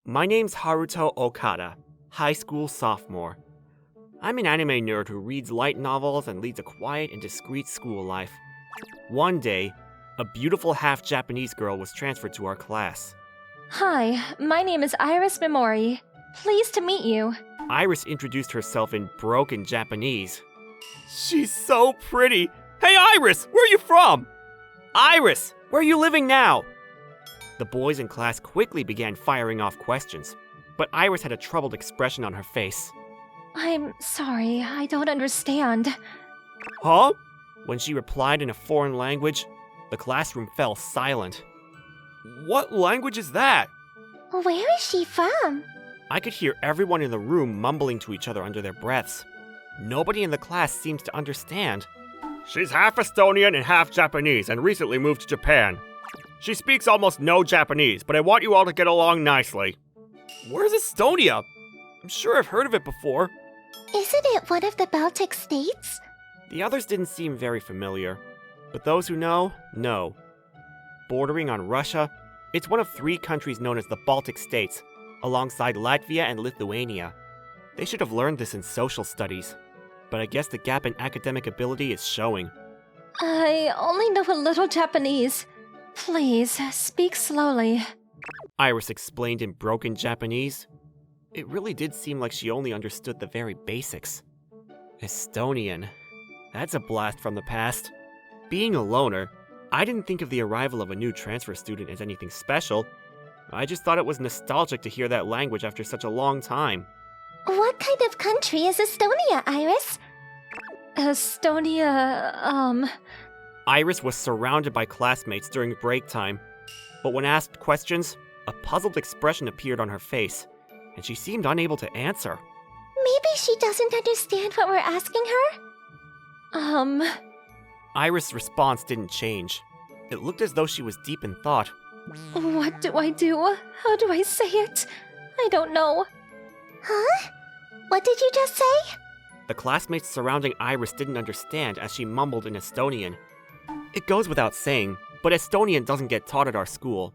My name's Haruto Okada, high school sophomore. I'm an anime nerd who reads light novels and leads a quiet and discreet school life. One day, a beautiful half-Japanese girl was transferred to our class. Hi, my name is Iris Mimori. Pleased to meet you. Iris introduced herself in broken Japanese. She's so pretty! Hey Iris, where are you from? Iris, where are you living now? The boys in class quickly began firing off questions, but Iris had a troubled expression on her face. I'm sorry, I don't understand. Huh? When she replied in a foreign language, the classroom fell silent. What language is that? Where is she from? I could hear everyone in the room mumbling to each other under their breaths. Nobody in the class seems to understand. She's half Estonian and half Japanese and recently moved to Japan. She speaks almost no Japanese, but I want you all to get along nicely. Where's Estonia? I'm sure I've heard of it before. Isn't it one of the Baltic states? The others didn't seem very familiar, but those who know. Bordering on Russia, it's one of 3 countries known as the Baltic states, alongside Latvia and Lithuania. They should have learned this in social studies, but I guess the gap in academic ability is showing. I only know a little Japanese. Please, speak slowly. Iris explained in broken Japanese. It really did seem like she only understood the very basics. Estonian. That's a blast from the past. Being a loner, I didn't think of the arrival of a new transfer student as anything special. I just thought it was nostalgic to hear that language after such a long time. What kind of country is Estonia, Iris? Estonia, Iris was surrounded by classmates during break time, but when asked questions, a puzzled expression appeared on her face, and she seemed unable to answer. Maybe she doesn't understand what we're asking her? Iris' response didn't change. It looked as though she was deep in thought. What do I do? How do I say it? I don't know. Huh? What did you just say? The classmates surrounding Iris didn't understand as she mumbled in Estonian. It goes without saying, but Estonian doesn't get taught at our school.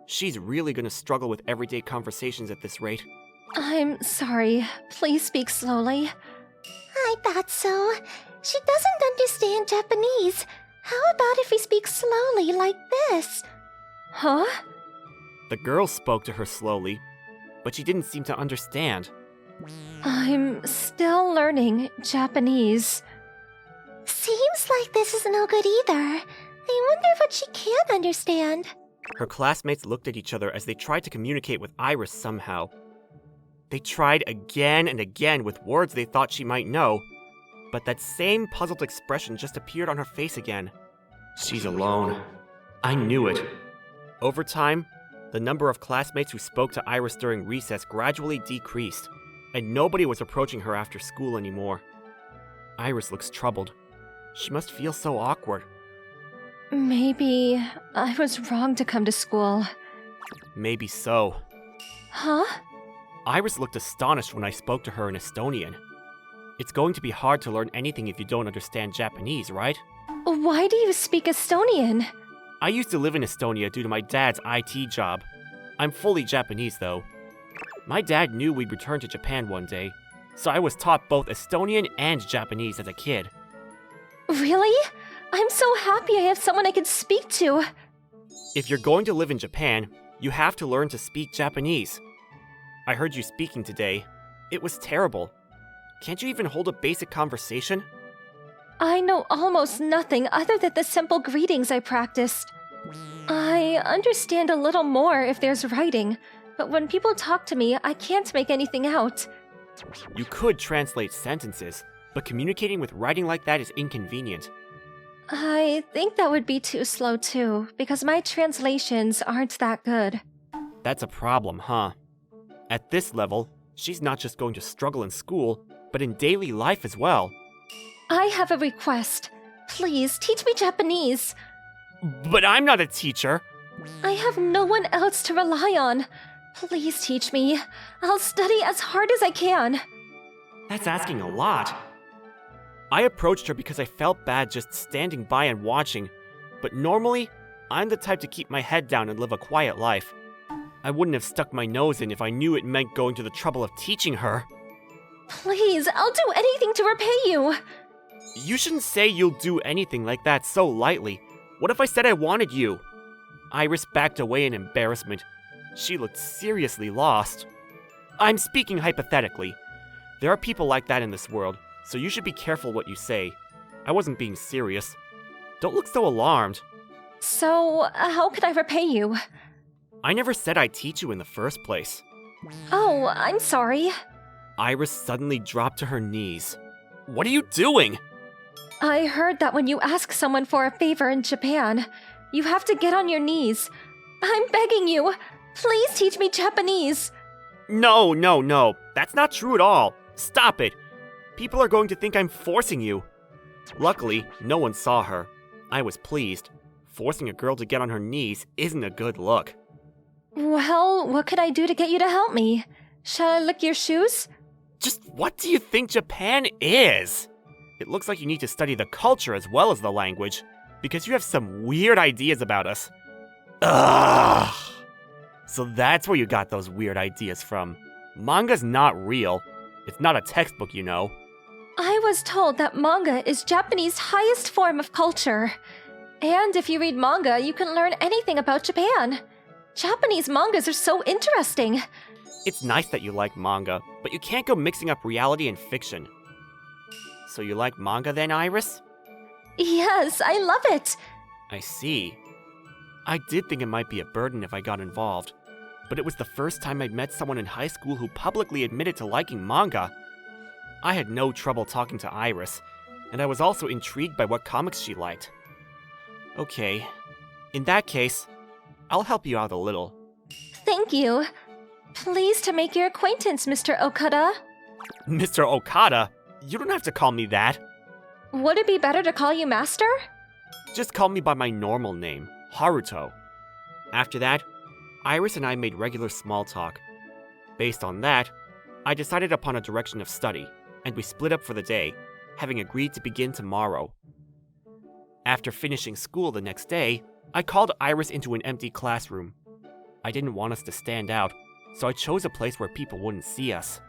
She's really gonna struggle with everyday conversations at this rate. I'm sorry. Please speak slowly. I thought so. She doesn't understand Japanese. How about if we speak slowly like this? Huh? The girl spoke to her slowly, but she didn't seem to understand. I'm still learning Japanese. Seems like this is no good either. I wonder what she can't understand. Her classmates looked at each other as they tried to communicate with Iris somehow. They tried again and again with words they thought she might know, but that same puzzled expression just appeared on her face again. She's alone. I knew it. Over time, the number of classmates who spoke to Iris during recess gradually decreased, and nobody was approaching her after school anymore. Iris looks troubled. She must feel so awkward. Maybe I was wrong to come to school. Maybe so. Huh? Iris looked astonished when I spoke to her in Estonian. It's going to be hard to learn anything if you don't understand Japanese, right? Why do you speak Estonian? I used to live in Estonia due to my dad's IT job. I'm fully Japanese, though. My dad knew we'd return to Japan one day, so I was taught both Estonian and Japanese as a kid. Really? I'm so happy I have someone I can speak to. If you're going to live in Japan, you have to learn to speak Japanese. I heard you speaking today. It was terrible. Can't you even hold a basic conversation? I know almost nothing other than the simple greetings I practiced. I understand a little more if there's writing, but when people talk to me, I can't make anything out. You could translate sentences, but communicating with writing like that is inconvenient. I think that would be too slow too, because my translations aren't that good. That's a problem, huh? At this level, she's not just going to struggle in school, but in daily life as well. I have a request. Please, teach me Japanese. But I'm not a teacher. I have no one else to rely on. Please teach me. I'll study as hard as I can. That's asking a lot. I approached her because I felt bad just standing by and watching, but normally, I'm the type to keep my head down and live a quiet life. I wouldn't have stuck my nose in if I knew it meant going to the trouble of teaching her. Please, I'll do anything to repay you. You shouldn't say you'll do anything like that so lightly. What if I said I wanted you? Iris backed away in embarrassment. She looked seriously lost. I'm speaking hypothetically. There are people like that in this world, so you should be careful what you say. I wasn't being serious. Don't look so alarmed. So, how can I repay you? I never said I'd teach you in the first place. Oh, I'm sorry. Iris suddenly dropped to her knees. What are you doing? I heard that when you ask someone for a favor in Japan, you have to get on your knees. I'm begging you. Please teach me Japanese. No. That's not true at all. Stop it. People are going to think I'm forcing you. Luckily, no one saw her. I was pleased. Forcing a girl to get on her knees isn't a good look. Well, what could I do to get you to help me? Shall I lick your shoes? Just what do you think Japan is? It looks like you need to study the culture as well as the language, because you have some weird ideas about us. Ugh! So that's where you got those weird ideas from. Manga's not real. It's not a textbook, you know. I was told that manga is Japanese highest form of culture. And if you read manga, you can learn anything about Japan. Japanese mangas are so interesting. It's nice that you like manga, but you can't go mixing up reality and fiction. So you like manga then, Iris? Yes, I love it. I see. I did think it might be a burden if I got involved, but it was the first time I'd met someone in high school who publicly admitted to liking manga. I had no trouble talking to Iris, and I was also intrigued by what comics she liked. Okay, in that case, I'll help you out a little. Thank you. Pleased to make your acquaintance, Mr. Okada. Mr. Okada? You don't have to call me that. Would it be better to call you Master? Just call me by my normal name, Haruto. After that, Iris and I made regular small talk. Based on that, I decided upon a direction of study, and we split up for the day, having agreed to begin tomorrow. After finishing school the next day, I called Iris into an empty classroom. I didn't want us to stand out, so I chose a place where people wouldn't see us.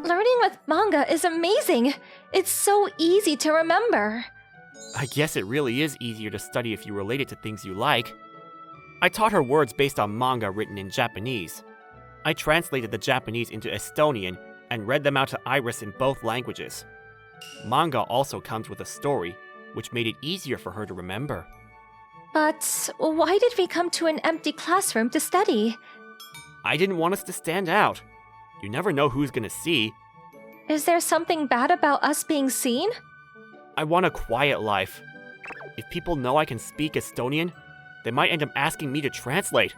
Learning with manga is amazing. It's so easy to remember. I guess it really is easier to study if you relate it to things you like. I taught her words based on manga written in Japanese. I translated the Japanese into Estonian and read them out to Iris in both languages. Manga also comes with a story, which made it easier for her to remember. But why did we come to an empty classroom to study? I didn't want us to stand out. You never know who's gonna see. Is there something bad about us being seen? I want a quiet life. If people know I can speak Estonian, they might end up asking me to translate.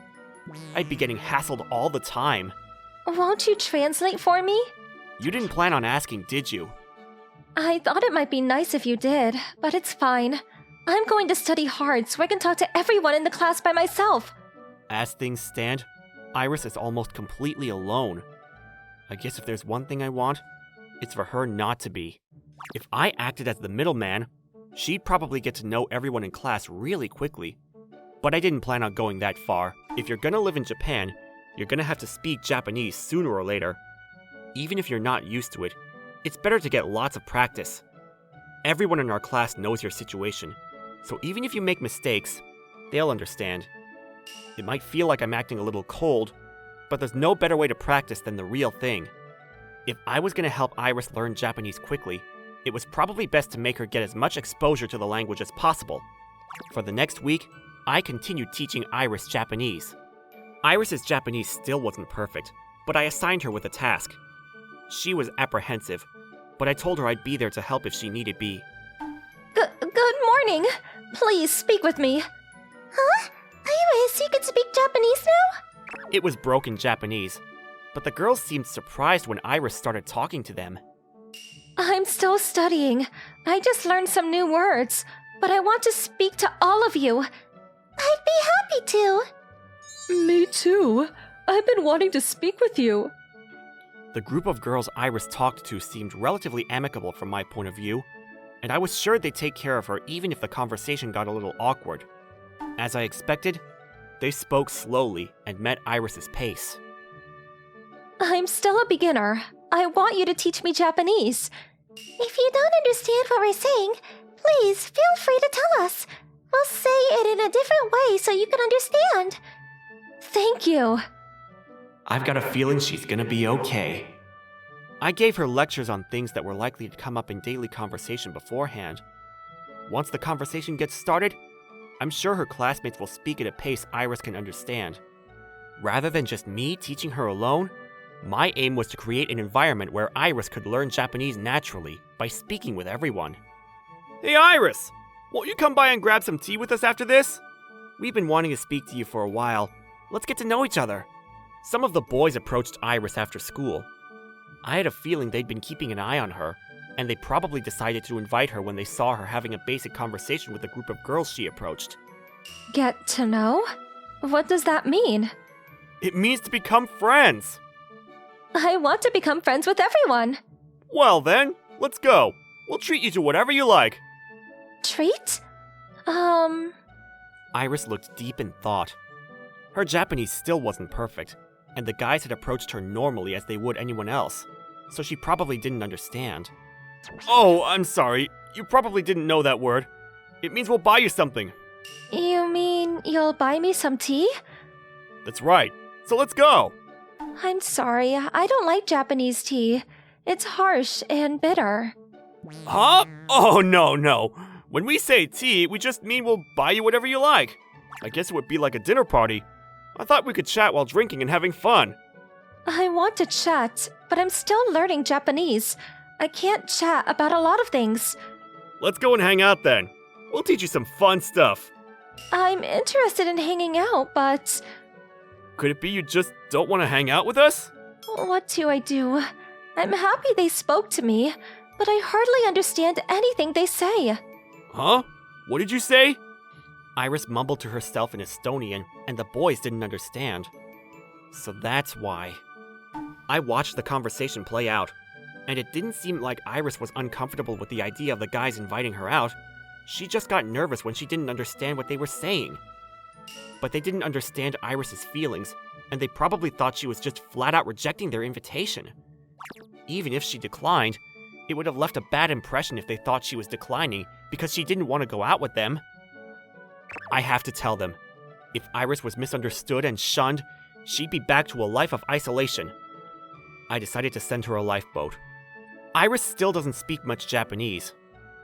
I'd be getting hassled all the time. Won't you translate for me? You didn't plan on asking, did you? I thought it might be nice if you did, but it's fine. I'm going to study hard so I can talk to everyone in the class by myself. As things stand, Iris is almost completely alone. I guess if there's one thing I want, it's for her not to be. If I acted as the middleman, she'd probably get to know everyone in class really quickly. But I didn't plan on going that far. If you're gonna live in Japan, you're gonna have to speak Japanese sooner or later. Even if you're not used to it, it's better to get lots of practice. Everyone in our class knows your situation, so even if you make mistakes, they'll understand. It might feel like I'm acting a little cold, but there's no better way to practice than the real thing. If I was going to help Iris learn Japanese quickly, it was probably best to make her get as much exposure to the language as possible. For the next week, I continued teaching Iris Japanese. Iris's Japanese still wasn't perfect, but I assigned her with a task. She was apprehensive, but I told her I'd be there to help if she needed be. Good morning. Please speak with me. Huh? Iris, you can speak Japanese now? It was broken Japanese, but the girls seemed surprised when Iris started talking to them. I'm still studying. I just learned some new words, but I want to speak to all of you. I'd be happy to. Me too. I've been wanting to speak with you. The group of girls Iris talked to seemed relatively amicable from my point of view, and I was sure they'd take care of her even if the conversation got a little awkward. As I expected, They spoke slowly and met Iris's pace. I'm still a beginner. I want you to teach me Japanese. If you don't understand what we're saying, please feel free to tell us. We'll say it in a different way so you can understand. Thank you. I've got a feeling she's gonna be okay. I gave her lectures on things that were likely to come up in daily conversation beforehand. Once the conversation gets started, I'm sure her classmates will speak at a pace Iris can understand. Rather than just me teaching her alone, my aim was to create an environment where Iris could learn Japanese naturally by speaking with everyone. Hey Iris! Won't you come by and grab some tea with us after this? We've been wanting to speak to you for a while. Let's get to know each other. Some of the boys approached Iris after school. I had a feeling they'd been keeping an eye on her, and they probably decided to invite her when they saw her having a basic conversation with a group of girls she approached. Get to know? What does that mean? It means to become friends! I want to become friends with everyone. Well then, let's go. We'll treat you to whatever you like. Treat? Iris looked deep in thought. Her Japanese still wasn't perfect, and the guys had approached her normally as they would anyone else, so she probably didn't understand. Oh, I'm sorry. You probably didn't know that word. It means we'll buy you something. You mean you'll buy me some tea? That's right. So let's go. I'm sorry, I don't like Japanese tea. It's harsh and bitter. Huh? Oh, no. When we say tea, we just mean we'll buy you whatever you like. I guess it would be like a dinner party. I thought we could chat while drinking and having fun. I want to chat, but I'm still learning Japanese. I can't chat about a lot of things. Let's go and hang out then. We'll teach you some fun stuff. I'm interested in hanging out, but Could it be you just don't want to hang out with us? what do I do? I'm happy they spoke to me, but I hardly understand anything they say. Huh? What did you say? Iris mumbled to herself in Estonian, and the boys didn't understand. So that's why. I watched the conversation play out, and it didn't seem like Iris was uncomfortable with the idea of the guys inviting her out. She just got nervous when she didn't understand what they were saying. But they didn't understand Iris's feelings, and they probably thought she was just flat out rejecting their invitation. Even if she declined, it would have left a bad impression if they thought she was declining because she didn't want to go out with them. I have to tell them. If Iris was misunderstood and shunned, she'd be back to a life of isolation. I decided to send her a lifeboat. Iris still doesn't speak much Japanese.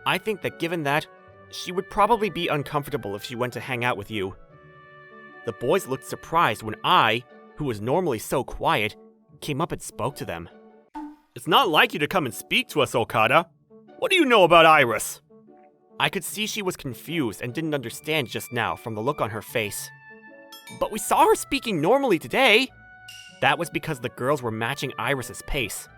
I think that given that, she would probably be uncomfortable if she went to hang out with you. The boys looked surprised when I, who was normally so quiet, came up and spoke to them. It's not like you to come and speak to us, Okada. What do you know about Iris? I could see she was confused and didn't understand just now from the look on her face. But we saw her speaking normally today. That was because the girls were matching Iris's pace.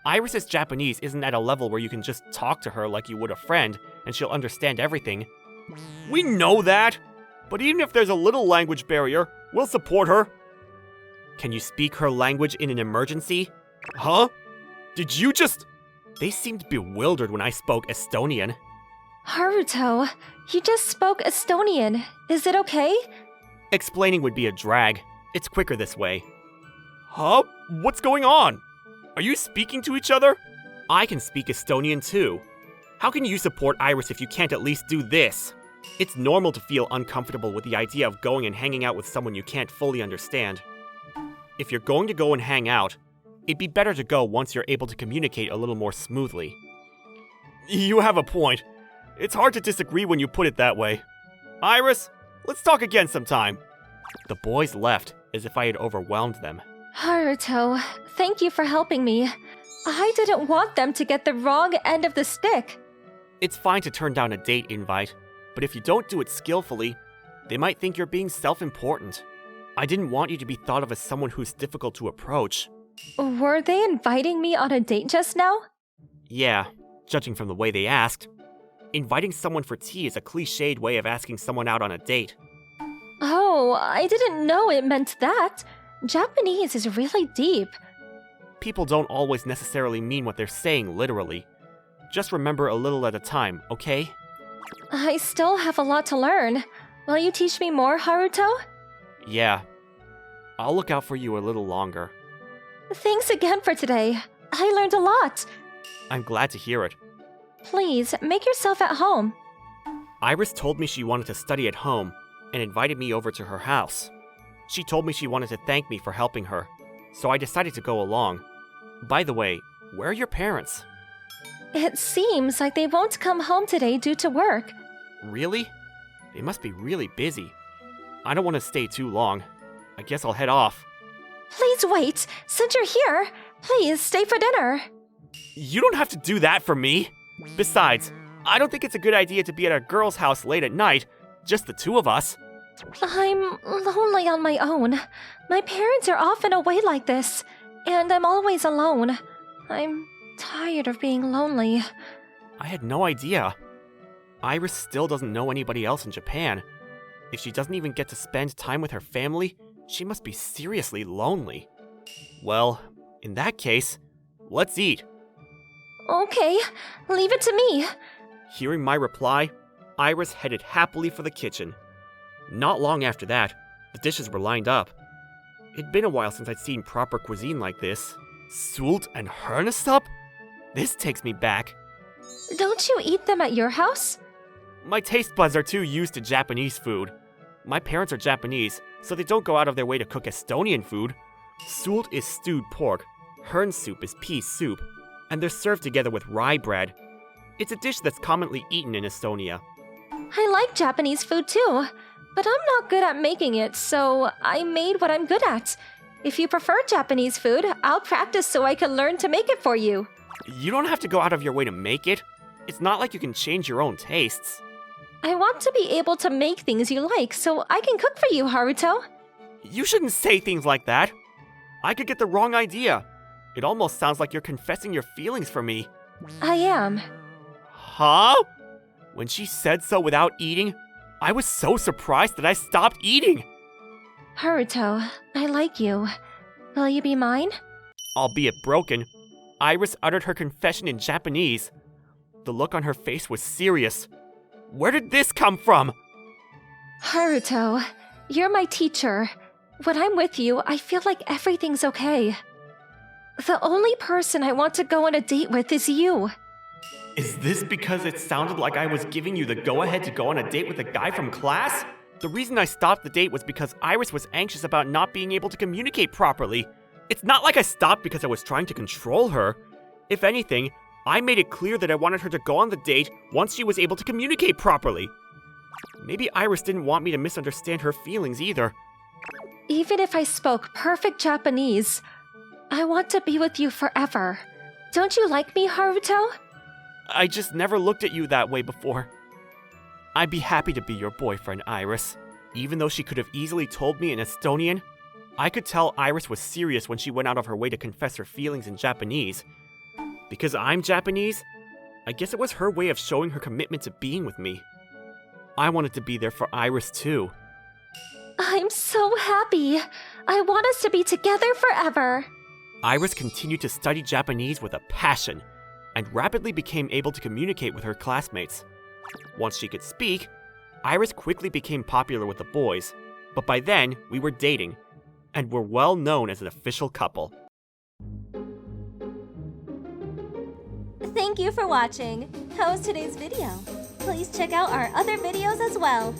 Iris's Japanese isn't at a level where you can just talk to her like you would a friend and she'll understand everything. We know that, but even if there's a little language barrier, we'll support her. Can you speak her language in an emergency? Huh? Did you just... They seemed bewildered when I spoke Estonian. Haruto, you just spoke Estonian. Is it okay? Explaining would be a drag. It's quicker this way. Huh? What's going on? Are you speaking to each other? I can speak Estonian too. How can you support Iris if you can't at least do this? It's normal to feel uncomfortable with the idea of going and hanging out with someone you can't fully understand. If you're going to go and hang out, it'd be better to go once you're able to communicate a little more smoothly. You have a point. It's hard to disagree when you put it that way. Iris, let's talk again sometime. The boys left as if I had overwhelmed them. Haruto, thank you for helping me. I didn't want them to get the wrong end of the stick. It's fine to turn down a date invite, but if you don't do it skillfully, they might think you're being self-important. I didn't want you to be thought of as someone who's difficult to approach. Were they inviting me on a date just now? Yeah, judging from the way they asked. Inviting someone for tea is a cliched way of asking someone out on a date. Oh, I didn't know it meant that. Japanese is really deep. People don't always necessarily mean what they're saying literally. Just remember a little at a time, okay? I still have a lot to learn. Will you teach me more, Haruto? Yeah. I'll look out for you a little longer. Thanks again for today. I learned a lot. I'm glad to hear it. Please, make yourself at home. Iris told me she wanted to study at home and invited me over to her house. She told me she wanted to thank me for helping her, so I decided to go along. By the way, where are your parents? It seems like they won't come home today due to work. Really? They must be really busy. I don't want to stay too long. I guess I'll head off. Please wait. Since you're here, please stay for dinner. You don't have to do that for me. Besides, I don't think it's a good idea to be at a girl's house late at night, just the two of us. I'm lonely on my own. My parents are often away like this, and I'm always alone. I'm tired of being lonely. I had no idea. Iris still doesn't know anybody else in Japan. If she doesn't even get to spend time with her family, she must be seriously lonely. Well, in that case, let's eat. Okay, leave it to me. Hearing my reply, Iris headed happily for the kitchen. Not long after that, the dishes were lined up. It'd been a while since I'd seen proper cuisine like this. Sult and Hernesup? This takes me back. Don't you eat them at your house? My taste buds are too used to Japanese food. My parents are Japanese, so they don't go out of their way to cook Estonian food. Sult is stewed pork, hern soup is pea soup, and they're served together with rye bread. It's a dish that's commonly eaten in Estonia. I like Japanese food too, but I'm not good at making it, so I made what I'm good at. If you prefer Japanese food, I'll practice so I can learn to make it for you. You don't have to go out of your way to make it. It's not like you can change your own tastes. I want to be able to make things you like so I can cook for you, Haruto. You shouldn't say things like that. I could get the wrong idea. It almost sounds like you're confessing your feelings for me. I am. Huh? When she said so without eating, I was so surprised that I stopped eating. Haruto, I like you. Will you be mine? Albeit broken, Iris uttered her confession in Japanese. The look on her face was serious. Where did this come from? Haruto, you're my teacher. When I'm with you, I feel like everything's okay. The only person I want to go on a date with is you. Is this because it sounded like I was giving you the go-ahead to go on a date with a guy from class? The reason I stopped the date was because Iris was anxious about not being able to communicate properly. It's not like I stopped because I was trying to control her. If anything, I made it clear that I wanted her to go on the date once she was able to communicate properly. Maybe Iris didn't want me to misunderstand her feelings either. Even if I spoke perfect Japanese, I want to be with you forever. Don't you like me, Haruto? I just never looked at you that way before. I'd be happy to be your boyfriend, Iris. Even though she could have easily told me in Estonian, I could tell Iris was serious when she went out of her way to confess her feelings in Japanese. Because I'm Japanese, I guess it was her way of showing her commitment to being with me. I wanted to be there for Iris too. I'm so happy. I want us to be together forever. Iris continued to study Japanese with a passion, and rapidly became able to communicate with her classmates. Once she could speak, Iris quickly became popular with the boys, but by then we were dating, and were well known as an official couple. Thank you for watching. How was today's video? Please check out our other videos as well.